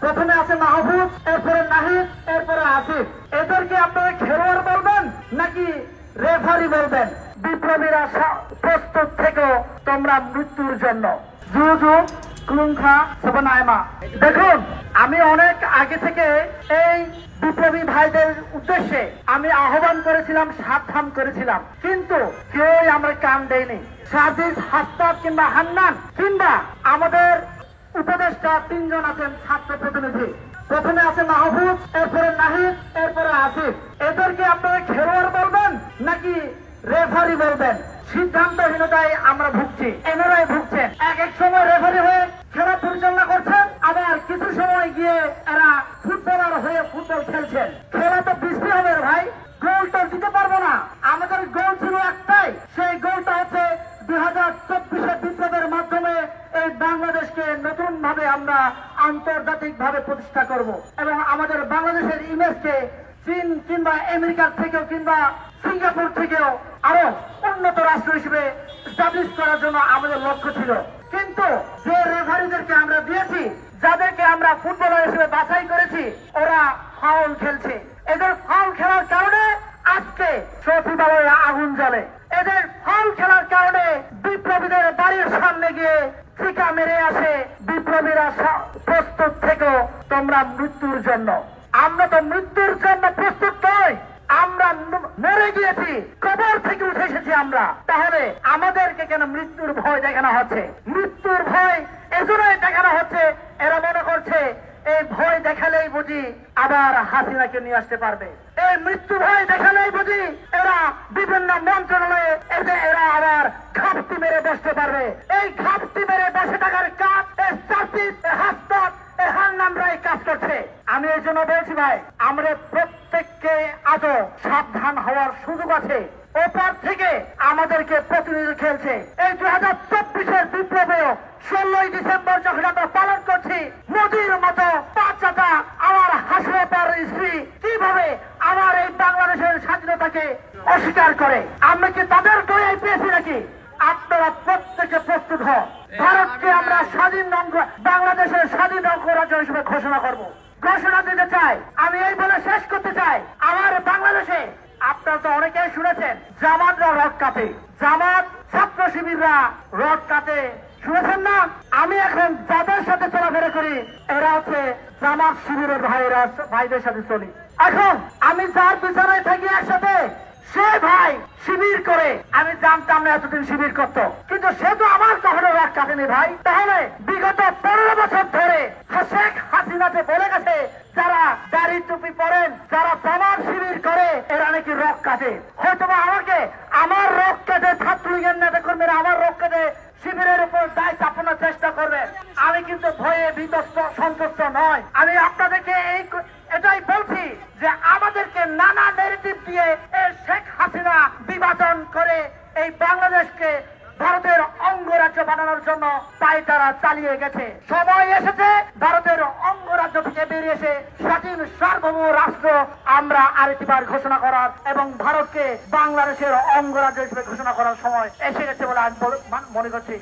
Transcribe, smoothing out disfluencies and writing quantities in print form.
প্রথমে আছে মাহফুজ, এরপরে নাহিদ, এরপরে আসিফ। এদেরকে আপনারা খেলোয়াড় বলবেন নাকি রেফারি বলবেন? বিপ্লবীরা প্রস্তুত থেকো তোমরা মৃত্যুর জন্য। জুজু কুলুংখা সবনায়মা। দেখুন, আমি অনেক আগে থেকে এই বিপ্লবী ভাইদের উদ্দেশ্যে আমি আহ্বান করেছিলাম, সাবধান করেছিলাম, কিন্তু কেউই আমরা কান দেয়নি। সাজিদ, হাসনাত কিংবা হান্নান কিংবা আমাদের উপদেষ্টা তিনজন আছেন ছাত্র প্রতিনিধি। প্রথমে আছে মাহফুজ, এরপরে নাহিদ, এরপরে আসিফ। এদেরকে আপনারা খেলোয়াড় বলবেন নাকি রেফারি বলবেন? সিদ্ধান্তহীনতায় আমরা ভুগছি, এনারাই ভুগছেন। এক এক সময় রেফারি হয়ে খেলা পরিচালনা করছেন, আবার কিছু সময় গিয়ে এরা ফুটবলার হয়ে ফুটবল খেলছেন। খেলা তো বৃষ্টি হবে ভাই, গোল তো দিতে পারবো না। আমাদের গোল ছিল একটাই, সেই গোলটা হচ্ছে 2024 বিপ্লবের মাধ্যমে এই বাংলাদেশকে নতুন ভাবে আমরা আন্তর্জাতিক ভাবে প্রতিষ্ঠা করব এবং আমাদের বাংলাদেশের ইমেজকে চীন কিংবা আমেরিকার থেকেও কিংবা সিঙ্গাপুর থেকেও আরো উন্নত রাষ্ট্র হিসেবে স্টাবলিশ করার জন্য আমাদের লক্ষ্য ছিল। কিন্তু যে রেফারিদেরকে আমরা দিয়েছি, যাদেরকে আমরা ফুটবলার হিসেবে বাছাই করেছি, ওরা ফাউল খেলছে। এদের ফাউল খেলার কারণে আজকে সচিবালয়ে আগুন জ্বলে। এদের ফাউল খেলার কারণে বিপ্লবীদের বাড়ির সামনে গিয়ে চিকা মেরে আসে। বিপ্লবীরা প্রস্তুত থেকো তোমরা মৃত্যুর জন্য। আমরা তো মৃত্যুর জন্য প্রস্তুত নই, আমরা মরে গিয়েছি, কবর থেকে উঠে এসেছি আমরা। তাহলে আমাদেরকে কেন মৃত্যুর ভয় দেখানো হচ্ছে? মৃত্যুর ভয় এজন্যই দেখানো হচ্ছে, এরা মনে করছে এই ভয় দেখালেই বুঝি আবার হাসিনাকে নিয়ে আসতে পারবে। এই মৃত্যু ভয় দেখালেই বুঝি এরা বিভিন্ন মন্ত্রণালয়ে এরা আবার ঘাপটি মেরে বসতে পারবে। এই ঘাপটি মেরে বসে থাকার কাজ হাসনাত হান্নানরাই কাজ করছে। আমি এই জন্য বলছি ভাই, আমরা প্রত্যেককে আজও সাবধান হওয়ার সুযোগ আছে। ওপার থেকে আমাদেরকে প্রতিনিধি খেলছে। এই 2024 বিপ্লবেও 16 ডিসেম্বর যখন আমরা পালন করছি, মোদির মতো বাচ্চাটা আমার হাসপাতাল স্ত্রী কিভাবে আমার এই বাংলাদেশের স্বাধীনতাকে অস্বীকার করে? আমরা কি তাদের দয়ায় পেয়েছি নাকি? আপনারা প্রত্যেকে প্রস্তুত হন। ভারতকে আমরা স্বাধীন বাংলাদেশের স্বাধীন অঙ্গরাজ্য হিসেবে ঘোষণা করব। ঘোষণা দিতে চাই। আমি এই বলে শেষ করতে চাই, আমার বাংলাদেশে আপনারা তো অনেকেই শুনেছেন জামাতরা রড কাটে, জামাত ছাত্র শিবিররা রড কাটে, শুনেছেন না? আমি এখন যাদের সাথে চলাফেরা করি এরা হচ্ছে জামাত শিবিরের ভাইদের সাথে চলি। এখন আমি যার বিচারে থাকি একসাথে, সে ভাই শিবির করে, আমি জানতাম না এতদিন শিবির করতো, কিন্তু সে তো আমার কখনো রাগ কাটেনি ভাই। তাহলে বিগত 15 বছর ধরে শেখ হাসিনা যে বলে গেছে যারা দাড়ি টুপি পরেন, যারা জামাত শিবির করে, এরা নাকি রক কাটে। হয়তো আমাকে আমার রক কেটে ছাত্রলীগের নেতা কর্মীরা আমার রক কেটে শিবিরের উপর দায় চাপানোর চেষ্টা করবে। আমি কিন্তু ভয়ে বিতস্ত সন্তুষ্ট নয়। আমি আপনাদেরকে এটাই বলছি যে আমাদেরকে নানা নেগেটিভ দিয়ে শেখ হাসিনা বিভাজন করে এই বাংলাদেশকে ভারতের অঙ্গরাজ্য বানানোর জন্য পায়তারা চালিয়ে গেছে। সময় এসেছে ভারতের অঙ্গরাজ্য থেকে বেরিয়ে এসে স্বাধীন সার্বভৌম রাষ্ট্র আমরা আরেকবার ঘোষণা করার এবং ভারতকে বাংলাদেশের অঙ্গরাজ্য হিসেবে ঘোষণা করার সময় এসে গেছে বলে আমি মনে করছি।